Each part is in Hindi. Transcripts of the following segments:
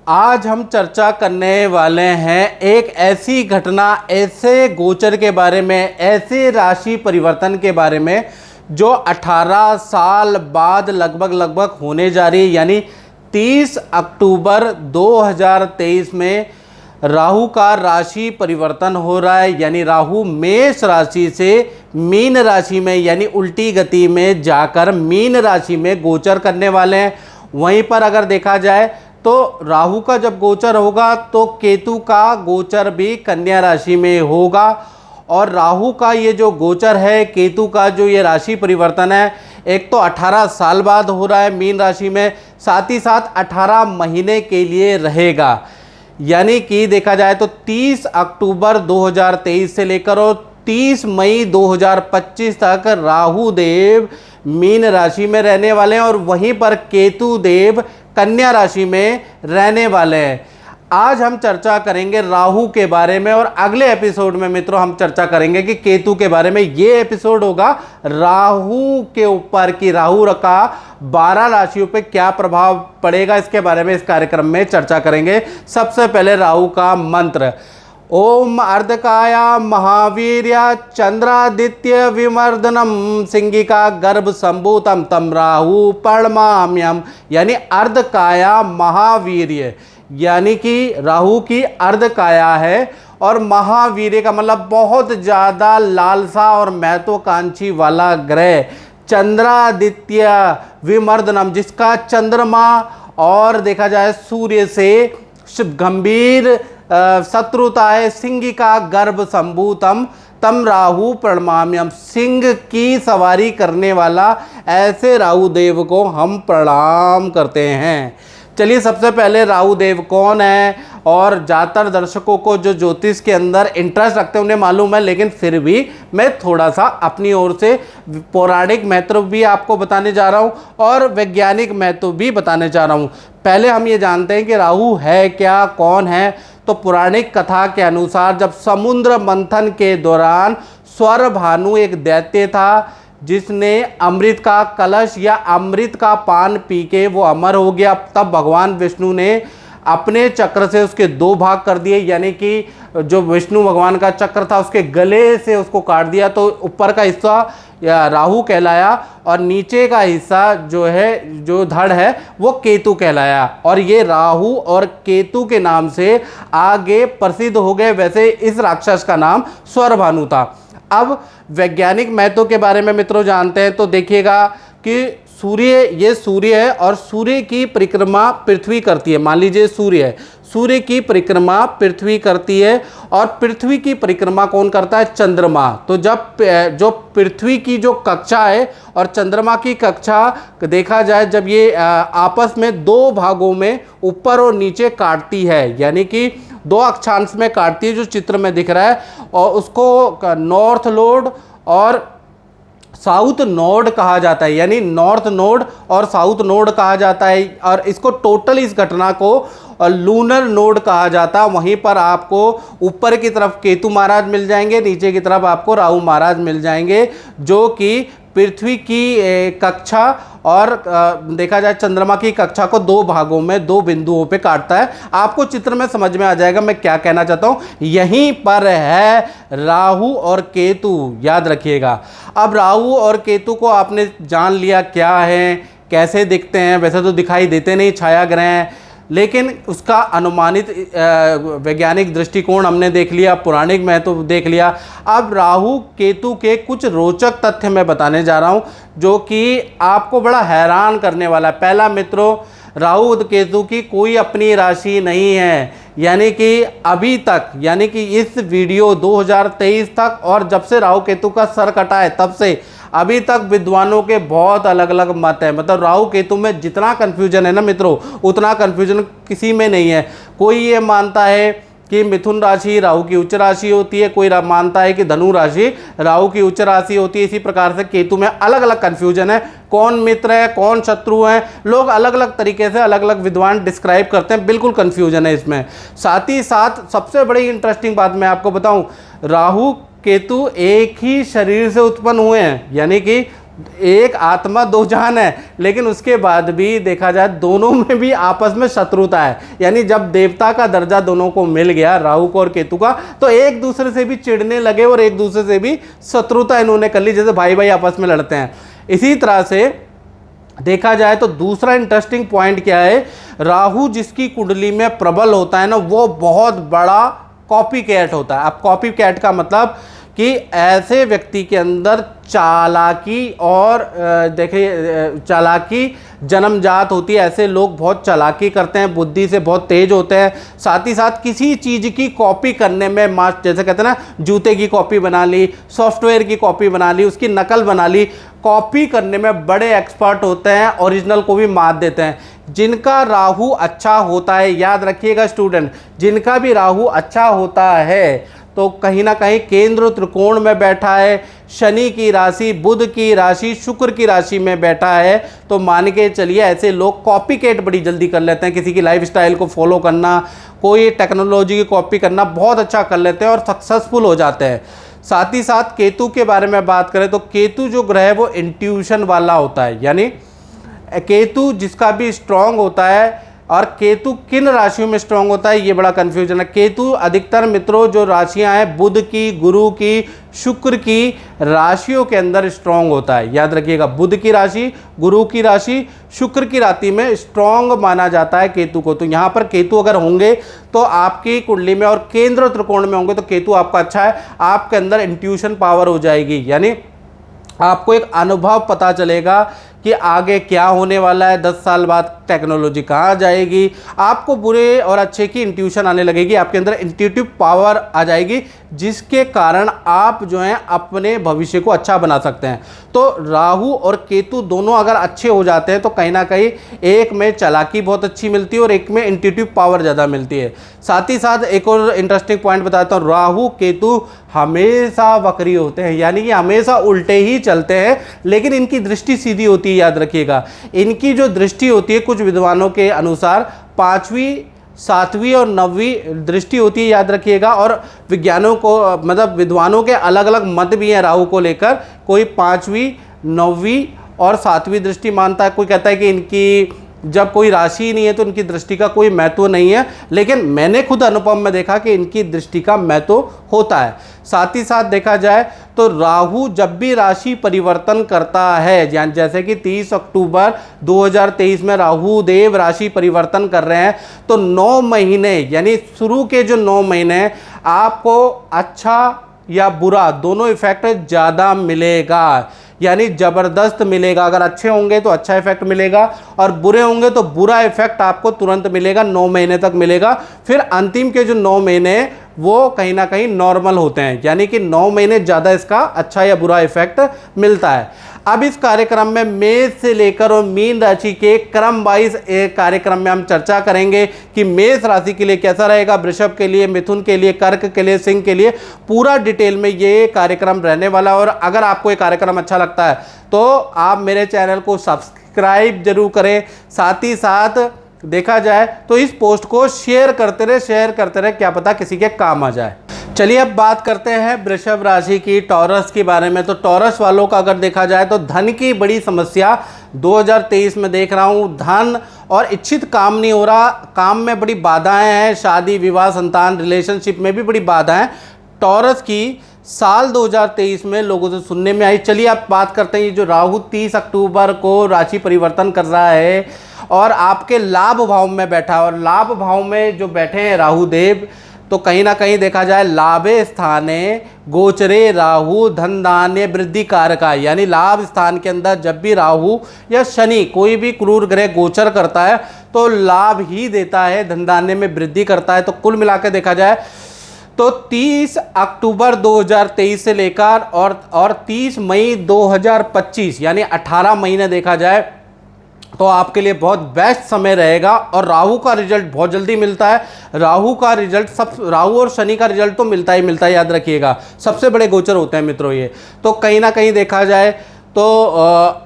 आज हम चर्चा करने वाले हैं एक ऐसी घटना, ऐसे गोचर के बारे में, ऐसे राशि परिवर्तन के बारे में जो 18 साल बाद लगभग होने जा रही है। यानी 30 अक्टूबर 2023 में राहु का राशि परिवर्तन हो रहा है। यानी राहु मेष राशि से मीन राशि में यानी उल्टी गति में जाकर मीन राशि में गोचर करने वाले हैं। वहीं पर अगर देखा जाए तो राहु का जब गोचर होगा तो केतु का गोचर भी कन्या राशि में होगा। और राहु का ये जो गोचर है, केतु का जो ये राशि परिवर्तन है, एक तो 18 साल बाद हो रहा है मीन राशि में, साथ ही साथ 18 महीने के लिए रहेगा। यानी कि देखा जाए तो 30 अक्टूबर 2023 से लेकर और 30 मई 2025 तक राहु देव मीन राशि में रहने वाले हैं और वहीं पर केतु देव कन्या राशि में रहने वाले हैं। आज हम चर्चा करेंगे राहु के बारे में और अगले एपिसोड में मित्रों हम चर्चा करेंगे कि केतु के बारे में। ये एपिसोड होगा राहु के ऊपर कि राहु का 12 राशियों पे क्या प्रभाव पड़ेगा, इसके बारे में इस कार्यक्रम में चर्चा करेंगे। सबसे पहले राहु का मंत्र, ओम अर्धकाया महावीर्या चंद्रादित्य विमर्दनम सिंगिका गर्भ संभूतम तम राहु पर्णमाम्यम। यानी अर्धकाया महावीर्य, यानी कि राहु की अर्धकाया है और महावीर्य का मतलब बहुत ज़्यादा लालसा और महत्वाकांक्षी वाला ग्रह चंद्रादित्य विमर्दनम, जिसका चंद्रमा और देखा जाए सूर्य से गंभीर शत्रुता है। सिंगिका गर्भ संभूतम तम राहु प्रणमाम्यम, सिंह की सवारी करने वाला ऐसे राहु देव को हम प्रणाम करते हैं। चलिए सबसे पहले राहु देव कौन है, और ज़्यादातर दर्शकों को जो ज्योतिष के अंदर इंटरेस्ट रखते हैं उन्हें मालूम है, लेकिन फिर भी मैं थोड़ा सा अपनी ओर से पौराणिक महत्व भी आपको बताने जा रहा हूँ और वैज्ञानिक महत्व भी बताने जा रहा हूँ। पहले हम ये जानते हैं कि राहु है क्या, कौन है। तो पौराणिक कथा के अनुसार जब समुद्र मंथन के दौरान स्वर भानु एक दैत्य था जिसने अमृत का कलश या अमृत का पान पी के वो अमर हो गया, तब भगवान विष्णु ने अपने चक्र से उसके 2 भाग कर दिए। यानी कि जो विष्णु भगवान का चक्र था उसके गले से उसको काट दिया, तो ऊपर का हिस्सा या राहु कहलाया और नीचे का हिस्सा जो है, जो धड़ है, वो केतु कहलाया। और ये राहु और केतु के नाम से आगे प्रसिद्ध हो गए। वैसे इस राक्षस का नाम स्वरभानु था। अब वैज्ञानिक महत्व के बारे में मित्रों जानते हैं तो देखिएगा कि ये सूर्य है और सूर्य की परिक्रमा पृथ्वी करती है। मान लीजिए सूर्य है, सूर्य की परिक्रमा पृथ्वी करती है और पृथ्वी की परिक्रमा कौन करता है, चंद्रमा। तो जब जो पृथ्वी की जो कक्षा है और चंद्रमा की कक्षा देखा जाए, जब ये आपस में 2 भागों में ऊपर और नीचे काटती है, यानी कि 2 अक्षांश में काटती है, जो चित्र में दिख रहा है, और उसको नॉर्थ नोड और साउथ नोड कहा जाता है। यानी नॉर्थ नोड और साउथ नोड कहा जाता है और इसको टोटल इस घटना को लूनर नोड कहा जाता है। वहीं पर आपको ऊपर की तरफ केतु महाराज मिल जाएंगे, नीचे की तरफ आपको राहु महाराज मिल जाएंगे, जो कि पृथ्वी की कक्षा और देखा जाए चंद्रमा की कक्षा को 2 भागों में 2 बिंदुओं पे काटता है। आपको चित्र में समझ में आ जाएगा मैं क्या कहना चाहता हूँ। यहीं पर है राहु और केतु, याद रखिएगा। अब राहु और केतु को आपने जान लिया क्या है, कैसे दिखते हैं। वैसे तो दिखाई देते नहीं, छाया ग्रह हैं, लेकिन उसका अनुमानित वैज्ञानिक दृष्टिकोण हमने देख लिया, पौराणिक महत्व देख लिया। अब राहु केतु के कुछ रोचक तथ्य मैं बताने जा रहा हूं जो कि आपको बड़ा हैरान करने वाला है। पहला मित्रों, राहु केतु की कोई अपनी राशि नहीं है। यानी कि अभी तक, यानी कि इस वीडियो 2023 तक और जब से राहु केतु का सर कटा है तब से अभी तक विद्वानों के बहुत अलग अलग मत हैं। मतलब राहु केतु में जितना कन्फ्यूजन है ना मित्रों, उतना कन्फ्यूजन किसी में नहीं है। कोई ये मानता है कि मिथुन राशि राहु की उच्च राशि होती है, कोई मानता है कि धनु राशि राहु की उच्च राशि होती है। इसी प्रकार से केतु में अलग अलग कन्फ्यूजन है, कौन मित्र है कौन शत्रु है, लोग अलग अलग तरीके से अलग अलग विद्वान डिस्क्राइब करते हैं, बिल्कुल कन्फ्यूजन है इसमें। साथ ही साथ सबसे बड़ी इंटरेस्टिंग बात मैं आपको बताऊं, राहु केतु एक ही शरीर से उत्पन्न हुए हैं। यानी कि एक आत्मा दो जान है, लेकिन उसके बाद भी देखा जाए दोनों में भी आपस में शत्रुता है। यानी जब देवता का दर्जा दोनों को मिल गया, राहु को और केतु का, तो एक दूसरे से भी चिढ़ने लगे और एक दूसरे से भी शत्रुता इन्होंने कर ली, जैसे भाई भाई आपस में लड़ते हैं। इसी तरह से देखा जाए तो दूसरा इंटरेस्टिंग पॉइंट क्या है, राहु जिसकी कुंडली में प्रबल होता है ना, वो बहुत बड़ा कॉपी कैट होता है। अब कॉपी कैट का मतलब कि ऐसे व्यक्ति के अंदर चालाकी और देखिए चालाकी जन्मजात होती है। ऐसे लोग बहुत चालाकी करते हैं, बुद्धि से बहुत तेज होते हैं, साथ ही साथ किसी चीज़ की कॉपी करने में जैसे कहते हैं ना, जूते की कॉपी बना ली, सॉफ्टवेयर की कॉपी बना ली, उसकी नकल बना ली, कॉपी करने में बड़े एक्सपर्ट होते हैं, ओरिजिनल को भी मात देते हैं। जिनका राहु अच्छा होता है, याद रखिएगा स्टूडेंट, जिनका भी राहु अच्छा होता है तो कहीं ना कहीं केंद्र त्रिकोण में बैठा है, शनि की राशि, बुध की राशि, शुक्र की राशि में बैठा है, तो मान के चलिए ऐसे लोग कॉपी कैट बड़ी जल्दी कर लेते हैं। किसी की लाइफस्टाइल को फॉलो करना, कोई टेक्नोलॉजी की कॉपी करना बहुत अच्छा कर लेते हैं और सक्सेसफुल हो जाते हैं। साथ ही साथ केतु के बारे में बात करें तो केतु जो ग्रह है वो इंट्यूशन वाला होता है। यानी केतु जिसका भी स्ट्रांग होता है, और केतु किन राशियों में स्ट्रांग होता है ये बड़ा कंफ्यूजन है। केतु अधिकतर मित्रों जो राशियां हैं बुध की, गुरु की, शुक्र की राशियों के अंदर स्ट्रांग होता है। याद रखिएगा, बुध की राशि, गुरु की राशि, शुक्र की राशि में स्ट्रांग माना जाता है केतु को। तो यहाँ पर केतु अगर होंगे तो आपकी कुंडली में और केंद्र त्रिकोण में होंगे तो केतु आपका अच्छा है, आपके अंदर इंट्यूशन पावर हो जाएगी। यानी आपको एक अनुभव पता चलेगा कि आगे क्या होने वाला है, 10 साल बाद टेक्नोलॉजी कहाँ जाएगी, आपको बुरे और अच्छे की इंट्यूशन आने लगेगी, आपके अंदर इंट्यूटिव पावर आ जाएगी, जिसके कारण आप जो हैं अपने भविष्य को अच्छा बना सकते हैं। तो राहु और केतु दोनों अगर अच्छे हो जाते हैं तो कहीं ना कहीं एक में चालाकी बहुत अच्छी मिलती है और एक में इंट्यूटिव पावर ज़्यादा मिलती है। साथ ही साथ एक और इंटरेस्टिंग पॉइंट बताता हूँ, राहु केतु हमेशा वक्री होते हैं, यानी कि हमेशा उल्टे ही चलते हैं, लेकिन इनकी दृष्टि सीधी होती है। याद रखिएगा, इनकी जो दृष्टि होती है कुछ विद्वानों के अनुसार 5वीं, 7वीं और 9वीं दृष्टि होती है। याद रखिएगा, और विज्ञानों को मतलब विद्वानों के अलग अलग मत भी हैं राहु को लेकर। कोई 5वीं, 9वीं और 7वीं दृष्टि मानता है, कोई कहता है कि इनकी जब कोई राशि ही नहीं है तो इनकी दृष्टि का कोई महत्व नहीं है, लेकिन मैंने खुद अनुभव में देखा कि इनकी दृष्टि का महत्व होता है। साथ ही साथ देखा जाए तो राहु जब भी राशि परिवर्तन करता है, जैसे कि 30 अक्टूबर 2023 में राहु देव राशि परिवर्तन कर रहे हैं, तो 9 महीने यानी शुरू के जो 9 महीने आपको अच्छा या बुरा दोनों इफेक्ट ज़्यादा मिलेगा, यानी ज़बरदस्त मिलेगा। अगर अच्छे होंगे तो अच्छा इफेक्ट मिलेगा और बुरे होंगे तो बुरा इफेक्ट आपको तुरंत मिलेगा, 9 महीने तक मिलेगा। फिर अंतिम के जो 9 महीने वो कहीं ना कहीं नॉर्मल होते हैं, यानी कि 9 महीने ज़्यादा इसका अच्छा या बुरा इफेक्ट मिलता है। अब इस कार्यक्रम में मेष से लेकर और मीन राशि के क्रम वाइज कार्यक्रम में हम चर्चा करेंगे कि मेष राशि के लिए कैसा रहेगा, वृषभ के लिए, मिथुन के लिए, कर्क के लिए, सिंह के लिए, पूरा डिटेल में ये कार्यक्रम रहने वाला है। और अगर आपको ये कार्यक्रम अच्छा लगता है तो आप मेरे चैनल को सब्सक्राइब जरूर करें। साथ ही साथ देखा जाए तो इस पोस्ट को शेयर करते रहे, क्या पता किसी के काम आ जाए। चलिए अब बात करते हैं वृषभ राशि की, टॉरस के बारे में। तो टॉरस वालों का अगर देखा जाए तो धन की बड़ी समस्या 2023 में देख रहा हूँ। धन और इच्छित काम नहीं हो रहा, काम में बड़ी बाधाएं हैं, शादी विवाह संतान रिलेशनशिप में भी बड़ी बाधाएं टॉरस की साल 2023 में लोगों से सुनने में आई। चलिए आप बात करते हैं, ये जो राहु 30 अक्टूबर को राशि परिवर्तन कर रहा है और आपके लाभ भाव में बैठा, और लाभ भाव में जो बैठे हैं राहु देव, तो कहीं ना कहीं देखा जाए लाभे स्थाने गोचरे राहु धन धान्य वृद्धि कारका, यानी लाभ स्थान के अंदर जब भी राहु या शनि कोई भी क्रूर ग्रह गोचर करता है तो लाभ ही देता है, धन धान्य में वृद्धि करता है। तो कुल मिलाकर देखा जाए तो 30 अक्टूबर 2023 से लेकर और 30 मई 2025 यानी 18 महीने देखा जाए तो आपके लिए बहुत बेस्ट समय रहेगा। और राहु का रिजल्ट बहुत जल्दी मिलता है। राहु का रिजल्ट राहु और शनि का रिजल्ट तो मिलता ही मिलता है, याद रखिएगा, सबसे बड़े गोचर होते हैं मित्रों ये। तो कहीं ना कहीं देखा जाए तो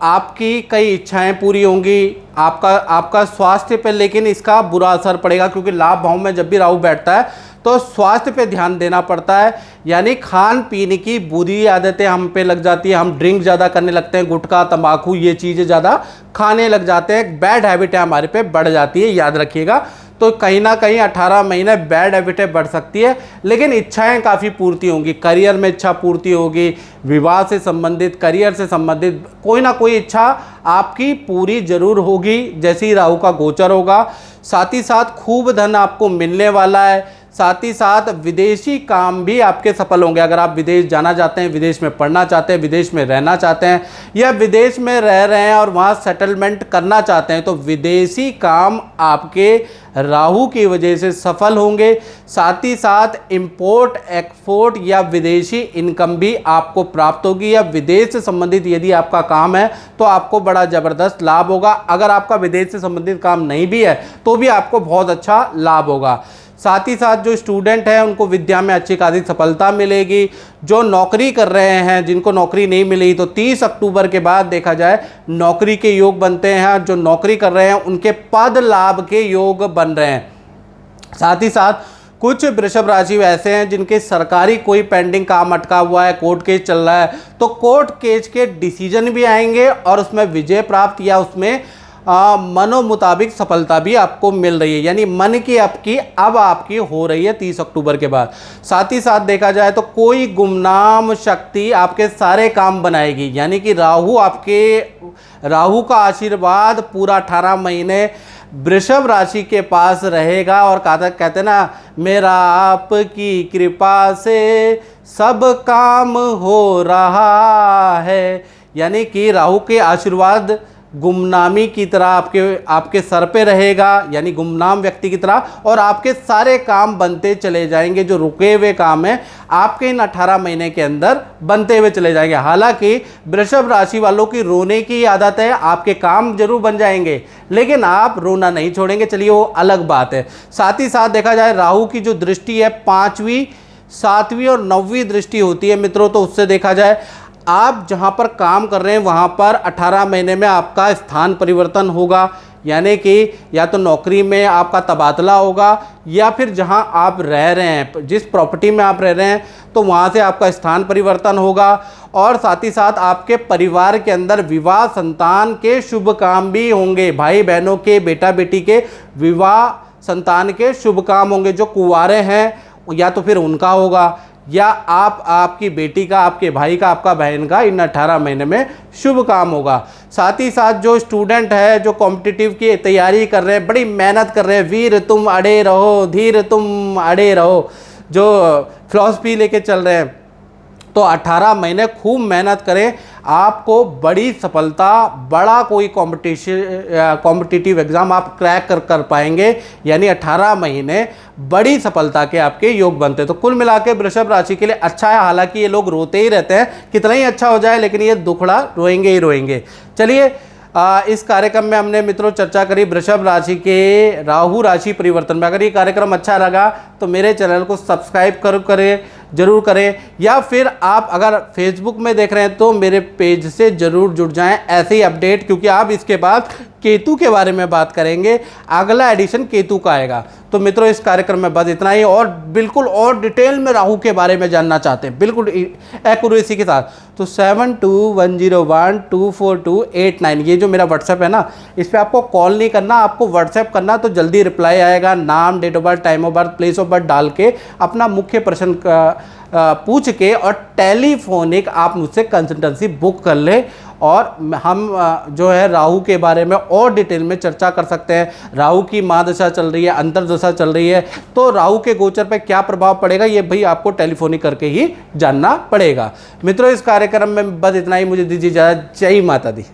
आपकी कई इच्छाएं पूरी होंगी, आपका स्वास्थ्य पे लेकिन इसका बुरा असर पड़ेगा, क्योंकि लाभ भाव में जब भी राहु बैठता है तो स्वास्थ्य पे ध्यान देना पड़ता है। यानी खान पीने की बुरी आदतें हम पे लग जाती है, हम ड्रिंक ज़्यादा करने लगते हैं, गुटखा तंबाकू ये चीज़ें ज़्यादा खाने लग जाते हैं, बैड हैबिटें हमारे पे बढ़ जाती है, याद रखिएगा। तो कहीं ना कहीं 18 महीने बैड हैबिटें बढ़ सकती है, लेकिन इच्छाएं काफ़ी पूर्ति होंगी। करियर में इच्छा पूर्ति होगी, विवाह से संबंधित, करियर से संबंधित कोई ना कोई इच्छा आपकी पूरी जरूर होगी जैसे ही राहु का गोचर होगा। साथ ही साथ खूब धन आपको मिलने वाला है। साथ ही साथ विदेशी काम भी आपके सफल होंगे। अगर आप विदेश जाना चाहते हैं, विदेश में पढ़ना चाहते हैं, विदेश में रहना चाहते हैं, या विदेश में रह रहे हैं और वहाँ सेटलमेंट करना चाहते हैं, तो विदेशी काम आपके राहु की वजह से सफल होंगे। साथ ही साथ इंपोर्ट एक्सपोर्ट या विदेशी इनकम भी आपको प्राप्त होगी, या विदेश से संबंधित यदि आपका काम है तो आपको बड़ा ज़बरदस्त लाभ होगा। अगर आपका विदेश से संबंधित काम नहीं भी है तो भी आपको बहुत अच्छा लाभ होगा। साथ ही साथ जो स्टूडेंट हैं उनको विद्या में अच्छी खासी सफलता मिलेगी। जो नौकरी कर रहे हैं, जिनको नौकरी नहीं मिली, तो 30 अक्टूबर के बाद देखा जाए नौकरी के योग बनते हैं। जो नौकरी कर रहे हैं उनके पद लाभ के योग बन रहे हैं। साथ ही साथ कुछ वृषभ राशि ऐसे हैं जिनके सरकारी कोई पेंडिंग काम अटका हुआ है, कोर्ट केस चल रहा है, तो कोर्ट केस के डिसीजन भी आएंगे और उसमें विजय प्राप्त या उसमें मनो मुताबिक सफलता भी आपको मिल रही है। यानी मन की आपकी हो रही है 30 अक्टूबर के बाद। साथ ही साथ देखा जाए तो कोई गुमनाम शक्ति आपके सारे काम बनाएगी। यानी कि राहु का आशीर्वाद पूरा 18 महीने वृषभ राशि के पास रहेगा। और कहते हैं ना, मेरा आपकी कृपा से सब काम हो रहा है। यानी कि राहु के आशीर्वाद गुमनामी की तरह आपके सर पे रहेगा, यानी गुमनाम व्यक्ति की तरह, और आपके सारे काम बनते चले जाएंगे। जो रुके हुए काम हैं आपके इन 18 महीने के अंदर बनते हुए चले जाएंगे। हालांकि वृषभ राशि वालों की रोने की आदत है, आपके काम जरूर बन जाएंगे लेकिन आप रोना नहीं छोड़ेंगे, चलिए वो अलग बात है। साथ ही साथ देखा जाए राहु की जो दृष्टि है 5वीं, 7वीं और 9वीं दृष्टि होती है मित्रों, तो उससे देखा जाए आप जहां पर काम कर रहे हैं वहां पर 18 महीने में आपका स्थान परिवर्तन होगा। यानी कि या तो नौकरी में आपका तबादला होगा, या फिर जहां आप रह रहे हैं, जिस प्रॉपर्टी में आप रह रहे हैं, तो वहां से आपका स्थान परिवर्तन होगा। और साथ ही साथ आपके परिवार के अंदर विवाह, संतान के शुभ काम भी होंगे। भाई बहनों के, बेटा बेटी के विवाह, संतान के शुभ काम होंगे। जो कुंवारे हैं या तो फिर उनका होगा, या आपकी बेटी का, आपके भाई का, आपका बहन का इन 18 महीने में शुभ काम होगा। साथ ही साथ जो स्टूडेंट है, जो कॉम्पिटिटिव की तैयारी कर रहे हैं, बड़ी मेहनत कर रहे हैं, वीर तुम अड़े रहो, धीर तुम अड़े रहो, जो फिलॉसफी लेके चल रहे हैं, तो 18 महीने खूब मेहनत करें, आपको बड़ी सफलता, बड़ा कोई कॉम्पिटिटिव एग्ज़ाम आप क्रैक कर पाएंगे। यानी 18 महीने बड़ी सफलता के आपके योग बनते हैं। तो कुल मिला के वृषभ राशि के लिए अच्छा है। हालांकि ये लोग रोते ही रहते हैं, कितना ही अच्छा हो जाए, लेकिन ये दुखड़ा रोएंगे ही रोएंगे। चलिए, इस कार्यक्रम में हमने मित्रों चर्चा करी वृषभ राशि के राहु राशि परिवर्तन में। अगर ये कार्यक्रम अच्छा लगा तो मेरे चैनल को सब्सक्राइब जरूर करें, या फिर आप अगर फेसबुक में देख रहे हैं तो मेरे पेज से ज़रूर जुड़ जाएं, ऐसे ही अपडेट, क्योंकि आप इसके बाद केतु के बारे में बात करेंगे, अगला एडिशन केतु का आएगा। तो मित्रों इस कार्यक्रम में बस इतना ही, और बिल्कुल और डिटेल में राहु के बारे में जानना चाहते हैं बिल्कुल एक्यूरेसी के साथ, तो 7210124289 ये जो मेरा व्हाट्सएप है ना, इस पर आपको कॉल नहीं करना, आपको व्हाट्सएप करना, तो जल्दी रिप्लाई आएगा। नाम, date of birth, time of birth, place of birth डाल के अपना मुख्य प्रश्न पूछ के और टेलीफोनिक आप मुझसे कंसल्टेंसी बुक कर ले, और हम जो है राहु के बारे में और डिटेल में चर्चा कर सकते हैं। राहु की महादशा चल रही है, अंतर्दशा चल रही है, तो राहु के गोचर पे क्या प्रभाव पड़ेगा ये भाई आपको टेलीफोनिक करके ही जानना पड़ेगा। मित्रों इस कार्यक्रम में बस इतना ही, मुझे दीजिए इजाज़त। जय माता दी।